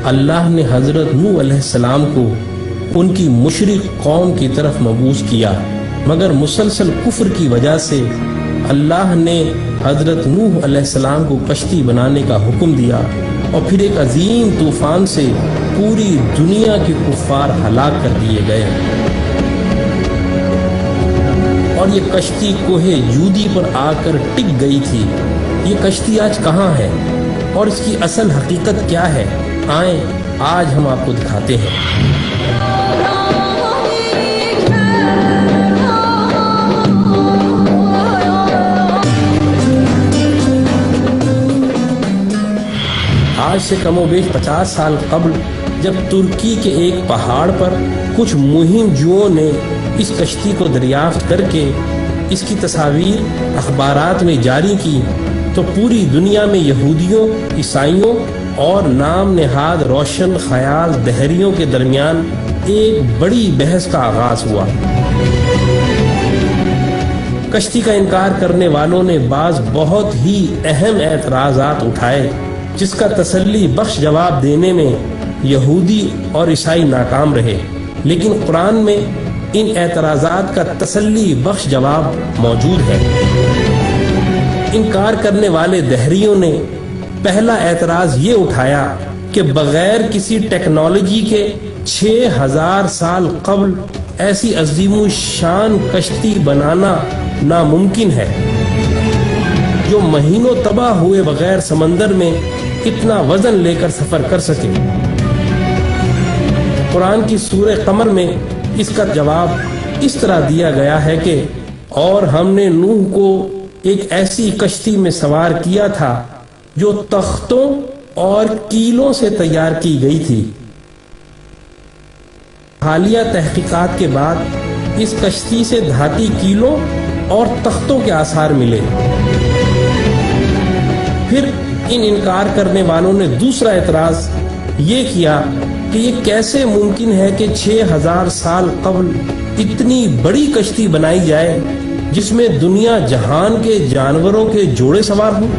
اللہ نے حضرت نوح علیہ السلام کو ان کی مشرک قوم کی طرف مبعوث کیا، مگر مسلسل کفر کی وجہ سے اللہ نے حضرت نوح علیہ السلام کو کشتی بنانے کا حکم دیا، اور پھر ایک عظیم طوفان سے پوری دنیا کے کفار ہلاک کر دیے گئے۔ اور یہ کشتی کوہ جودی پر آ کر ٹک گئی تھی۔ یہ کشتی آج کہاں ہے اور اس کی اصل حقیقت کیا ہے؟ آئیں آج ہم آپ کو دکھاتے ہیں۔ آج سے کم و بیش 50 سال قبل جب ترکی کے ایک پہاڑ پر کچھ مہم جوؤں نے اس کشتی کو دریافت کر کے اس کی تصاویر اخبارات میں جاری کی، تو پوری دنیا میں یہودیوں، عیسائیوں اور نام نہاد روشن خیال دہریوں کے درمیان ایک بڑی بحث کا آغاز ہوا۔ کشتی کا انکار کرنے والوں نے بعض بہت ہی اہم اعتراضات اٹھائے، جس کا تسلی بخش جواب دینے میں یہودی اور عیسائی ناکام رہے، لیکن قرآن میں ان اعتراضات کا تسلی بخش جواب موجود ہے۔ انکار کرنے والے دہریوں نے پہلا اعتراض یہ اٹھایا کہ بغیر کسی ٹیکنالوجی کے 6000 سال قبل ایسی عظیم الشان کشتی بنانا ناممکن ہے جو مہینوں تباہ ہوئے بغیر سمندر میں اتنا وزن لے کر سفر کر سکے۔ قرآن کی سورہ قمر میں اس کا جواب اس طرح دیا گیا ہے کہ اور ہم نے نوح کو ایک ایسی کشتی میں سوار کیا تھا جو تختوں اور کیلوں سے تیار کی گئی تھی۔ حالیہ تحقیقات کے بعد اس کشتی سے دھاتی کیلوں اور تختوں کے آثار ملے۔ پھر ان انکار کرنے والوں نے دوسرا اعتراض یہ کیا کہ یہ کیسے ممکن ہے کہ 6000 سال قبل اتنی بڑی کشتی بنائی جائے جس میں دنیا جہان کے جانوروں کے جوڑے سوار ہوں۔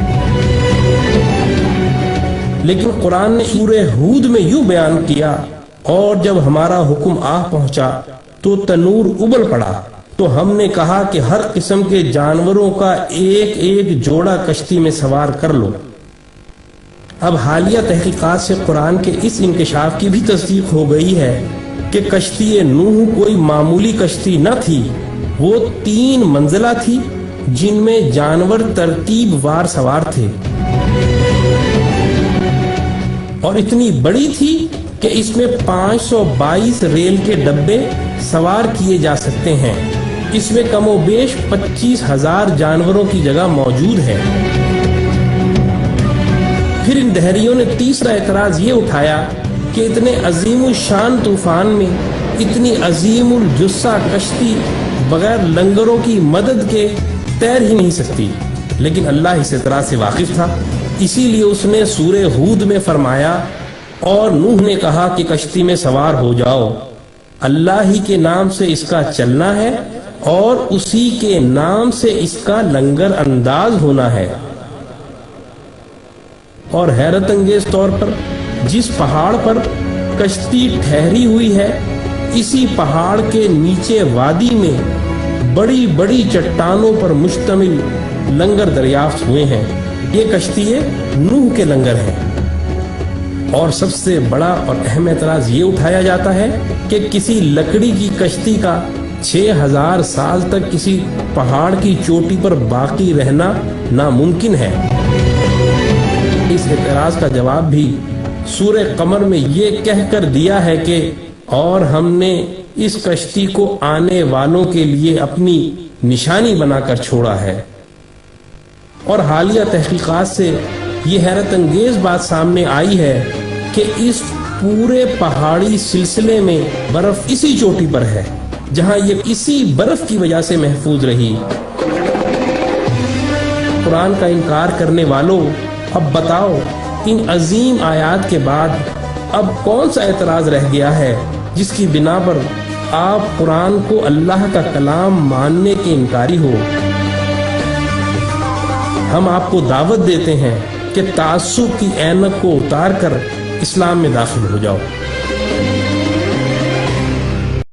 لیکن قرآن نے سورہ ہود میں یوں بیان کیا، اور جب ہمارا حکم آ پہنچا تو تنور ابل پڑا، تو ہم نے کہا کہ ہر قسم کے جانوروں کا ایک ایک جوڑا کشتی میں سوار کر لو۔ اب حالیہ تحقیقات سے قرآن کے اس انکشاف کی بھی تصدیق ہو گئی ہے کہ کشتی نوح کوئی معمولی کشتی نہ تھی، وہ 3 منزلہ تھی جن میں جانور ترتیب وار سوار تھے، اور اتنی بڑی تھی کہ اس میں 522 ریل کے ڈبے سوار کیے جا سکتے ہیں۔ اس میں کم و بیش 25,000 جانوروں کی جگہ موجود ہے۔ پھر ان دہریوں نے تیسرا اعتراض یہ اٹھایا کہ اتنے عظیم الشان طوفان میں اتنی عظیم الجثہ کشتی بغیر لنگروں کی مدد کے تیر ہی نہیں سکتی، لیکن اللہ اس اعتراض سے واقف تھا، اسی لیے اس نے سورہ ہود میں فرمایا، اور نوح نے کہا کہ کشتی میں سوار ہو جاؤ، اللہ ہی کے نام سے اس کا چلنا ہے اور اسی کے نام سے اس کا لنگر انداز ہونا ہے۔ اور حیرت انگیز طور پر جس پہاڑ پر کشتی ٹھہری ہوئی ہے، اسی پہاڑ کے نیچے وادی میں بڑی بڑی چٹانوں پر مشتمل لنگر دریافت ہوئے ہیں۔ یہ کشتی نوح کے لنگر ہیں۔ اور سب سے بڑا اور اہم اعتراض یہ اٹھایا جاتا ہے کہ کسی لکڑی کی کشتی کا 6000 سال تک کسی پہاڑ کی چوٹی پر باقی رہنا ناممکن ہے۔ اس اعتراض کا جواب بھی سورہ قمر میں یہ کہہ کر دیا ہے کہ اور ہم نے اس کشتی کو آنے والوں کے لیے اپنی نشانی بنا کر چھوڑا ہے۔ اور حالیہ تحقیقات سے یہ حیرت انگیز بات سامنے آئی ہے کہ اس پورے پہاڑی سلسلے میں برف اسی چوٹی پر ہے جہاں یہ اسی برف کی وجہ سے محفوظ رہی۔ قرآن کا انکار کرنے والوں، اب بتاؤ ان عظیم آیات کے بعد اب کون سا اعتراض رہ گیا ہے جس کی بنا پر آپ قرآن کو اللہ کا کلام ماننے کے انکاری ہو؟ ہم آپ کو دعوت دیتے ہیں کہ تعصب کی اینک کو اتار کر اسلام میں داخل ہو جاؤ۔